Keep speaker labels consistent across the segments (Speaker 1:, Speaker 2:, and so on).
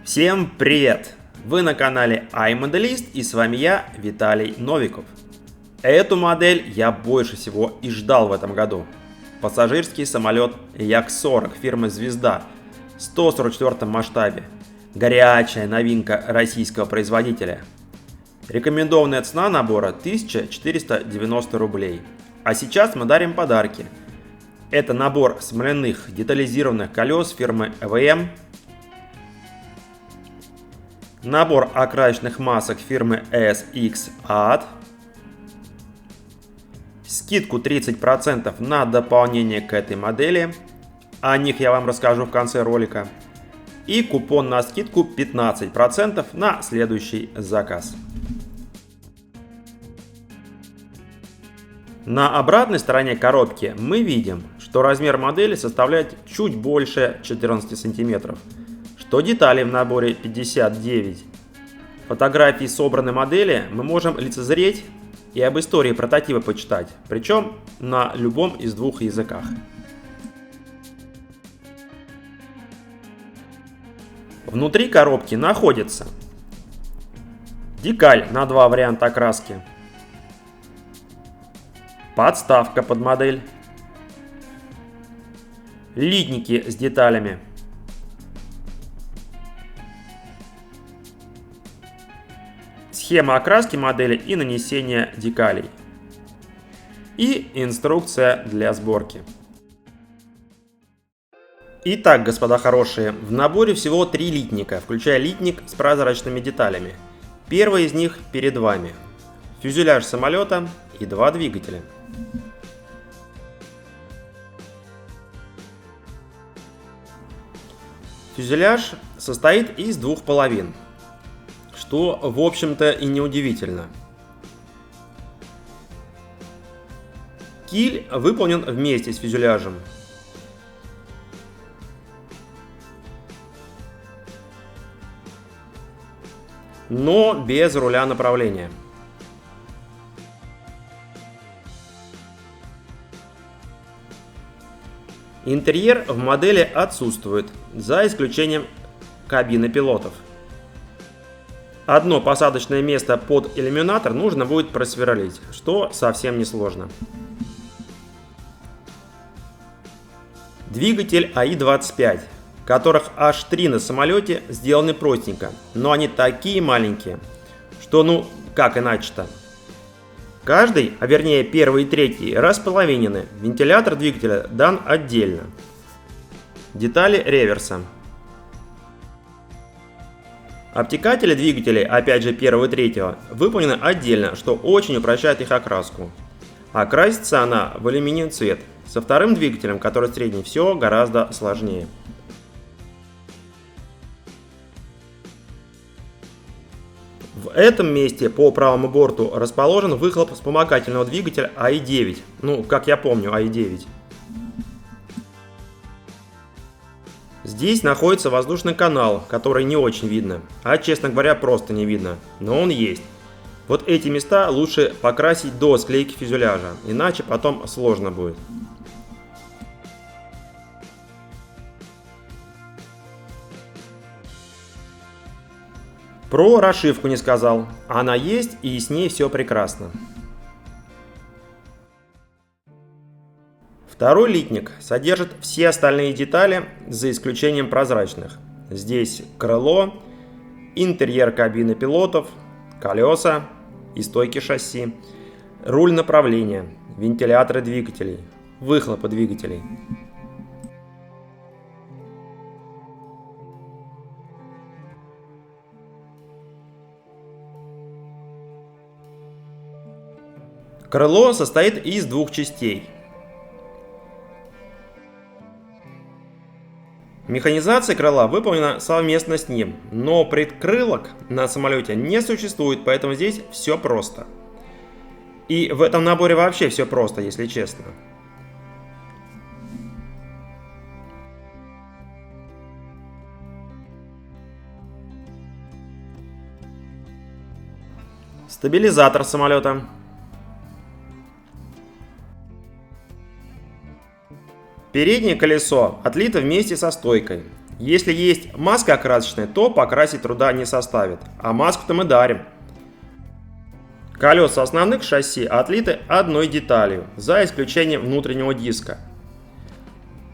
Speaker 1: Всем привет! Вы на канале iModelist и с вами я, Виталий Новиков. Эту модель я больше всего и ждал в этом году. Пассажирский самолет Як-40 фирмы «Звезда» в 144 масштабе. Горячая новинка российского производителя. Рекомендованная цена набора 1490 рублей. А сейчас мы дарим подарки. Это набор смоляных детализированных колес фирмы ЭВМ, набор окрасочных масок фирмы SX-AD, скидку 30% на дополнение к этой модели, о них я вам расскажу в конце ролика, и купон на скидку 15% на следующий заказ. На обратной стороне коробки мы видим, что размер модели составляет чуть больше 14 см, что деталей в наборе 59. Фотографии собранной модели мы можем лицезреть и об истории прототипа почитать, причем на любом из двух языках. Внутри коробки находится декаль на два варианта окраски, подставка под модель, литники с деталями, схема окраски модели и нанесения декалей и инструкция для сборки. Итак, господа хорошие, в наборе всего 3 литника, включая литник с прозрачными деталями. Первый из них перед вами. Фюзеляж самолета и 2 двигателя. Фюзеляж состоит из 2 половин, что в общем-то и не удивительно. Киль выполнен вместе с фюзеляжем. Но без руля направления. Интерьер в модели отсутствует, за исключением кабины пилотов. Одно посадочное место под иллюминатор нужно будет просверлить, что совсем не сложно. Двигатель АИ-25, которых аж 3 на самолете, сделаны простенько, но они такие маленькие, что как иначе-то. Каждый, а вернее первый и третий, располовинены, вентилятор двигателя дан отдельно. Детали реверса. Обтекатели двигателей, опять же первого и третьего, выполнены отдельно, что очень упрощает их окраску. Окрасится она в алюминиевый цвет. Со вторым двигателем, который средний, все гораздо сложнее. В этом месте по правому борту расположен выхлоп вспомогательного двигателя АИ-9. Как я помню, АИ-9. Здесь находится воздушный канал, который не очень видно, а честно говоря просто не видно, но он есть. Вот эти места лучше покрасить до склейки фюзеляжа, иначе потом сложно будет. Про расшивку не сказал, она есть и с ней все прекрасно. Второй литник содержит все остальные детали, за исключением прозрачных. Здесь крыло, интерьер кабины пилотов, колеса и стойки шасси, руль направления, вентиляторы двигателей, выхлопы двигателей. Крыло состоит из 2 частей. Механизация крыла выполнена совместно с ним, но предкрылок на самолете не существует, поэтому здесь все просто. И в этом наборе вообще все просто, если честно. Стабилизатор самолета. Переднее колесо отлито вместе со стойкой. Если есть маска окрасочная, то покрасить труда не составит, а маску-то мы дарим. Колеса основных шасси отлиты одной деталью, за исключением внутреннего диска.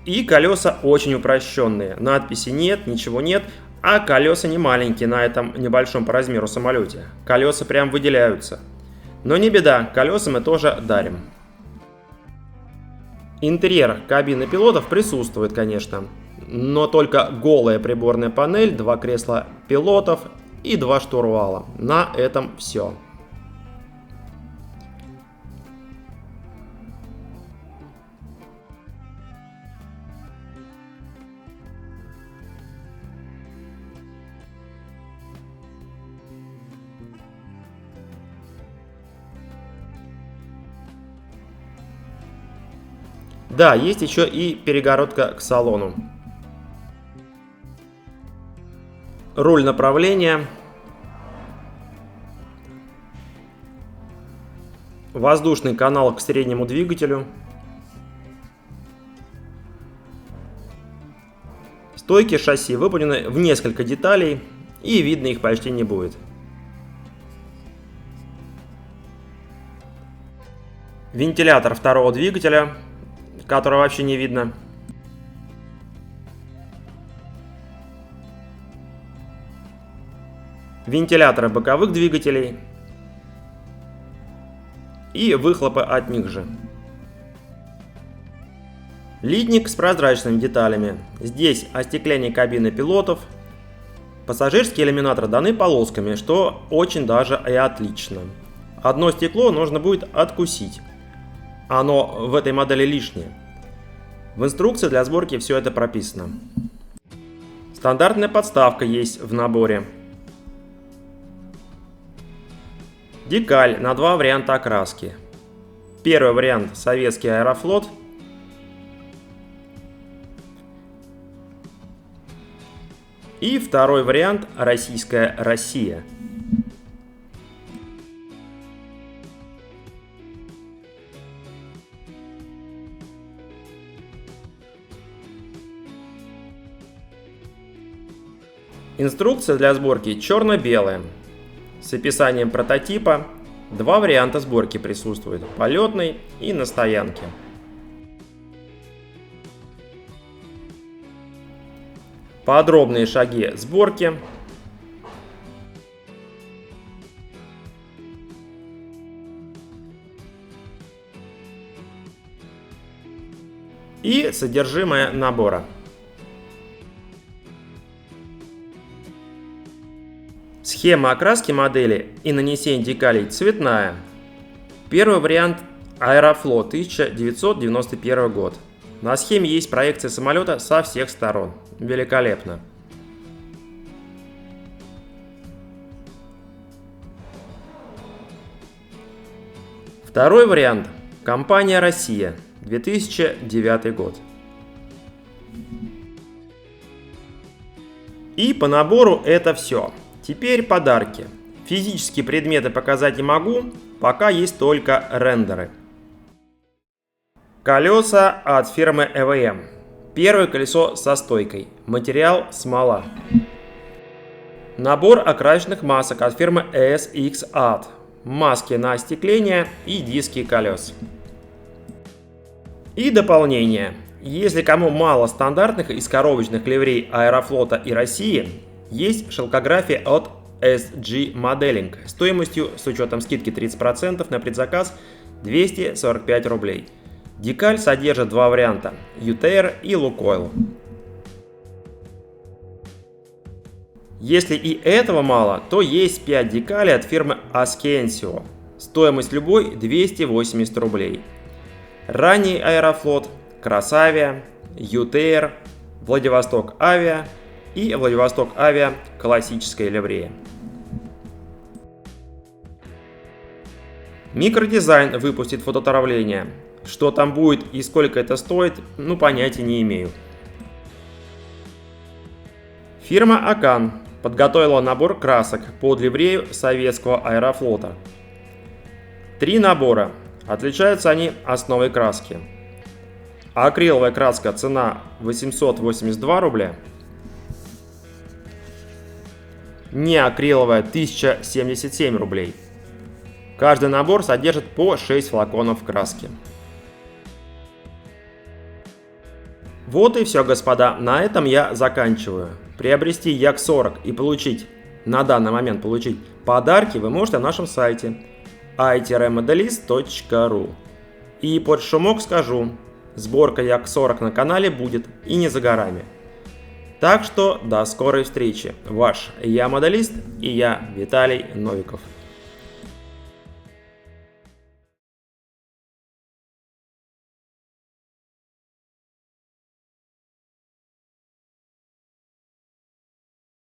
Speaker 1: И колеса очень упрощенные, надписи нет, ничего нет, а колеса не маленькие на этом небольшом по размеру самолете. Колеса прям выделяются. Но не беда, колеса мы тоже дарим. Интерьер кабины пилотов присутствует, конечно, но только голая приборная панель, 2 кресла пилотов и 2 штурвала. На этом все. Да, есть еще и перегородка к салону. Руль направления. Воздушный канал к среднему двигателю. Стойки шасси выполнены в несколько деталей, и видно их почти не будет. Вентилятор второго двигателя, которого вообще не видно. Вентиляторы боковых двигателей и выхлопы от них же. Литник с прозрачными деталями. Здесь остекление кабины пилотов. Пассажирские иллюминаторы даны полосками, что очень даже и отлично. Одно стекло нужно будет откусить. Оно в этой модели лишнее. В инструкции для сборки все это прописано. Стандартная подставка есть в наборе. Декаль на 2 варианта окраски. Первый вариант — советский Аэрофлот. И второй вариант — российская Россия. Инструкция для сборки черно-белая, с описанием прототипа. 2 варианта сборки присутствуют: полетный и на стоянке. Подробные шаги сборки. И содержимое набора. Схема окраски модели и нанесения декалей цветная. Первый вариант — Аэрофлот, 1991 год. На схеме есть проекция самолета со всех сторон. Великолепно. Второй вариант — компания «Россия», 2009 год. И по набору это все. Теперь подарки. Физические предметы показать не могу, пока есть только рендеры. Колеса от фирмы ЭВМ. Первое колесо со стойкой. Материал смола. Набор окрашенных масок от фирмы SX Art. Маски на остекление и диски колес. И дополнение. Если кому мало стандартных из коробочных ливрей Аэрофлота и России, есть шелкография от SG Modeling стоимостью с учетом скидки 30% на предзаказ 245 рублей. Декаль содержит 2 варианта – UTR и Lukoil. Если и этого мало, то есть 5 декалей от фирмы Ascensio. Стоимость любой 280 рублей. Ранний Аэрофлот, Красавиа, UTR, Владивосток Авиа и Владивосток Авиа классическая ливрея. Микродизайн выпустит фототравление. Что там будет и сколько это стоит, понятия не имею. Фирма Акан подготовила набор красок под ливрею советского Аэрофлота. 3 набора. Отличаются они основой краски. Акриловая краска, цена 882 рубля. неакриловая 1077 рублей. Каждый набор содержит по 6 флаконов краски. Вот и все, господа, на этом я заканчиваю. Приобрести Як-40 и на данный момент получить подарки вы можете на нашем сайте i-modelist.ru. И под шумок скажу, сборка Як-40 на канале будет и не за горами. Так что до скорой встречи. Ваш Я Моделист и я, Виталий Новиков.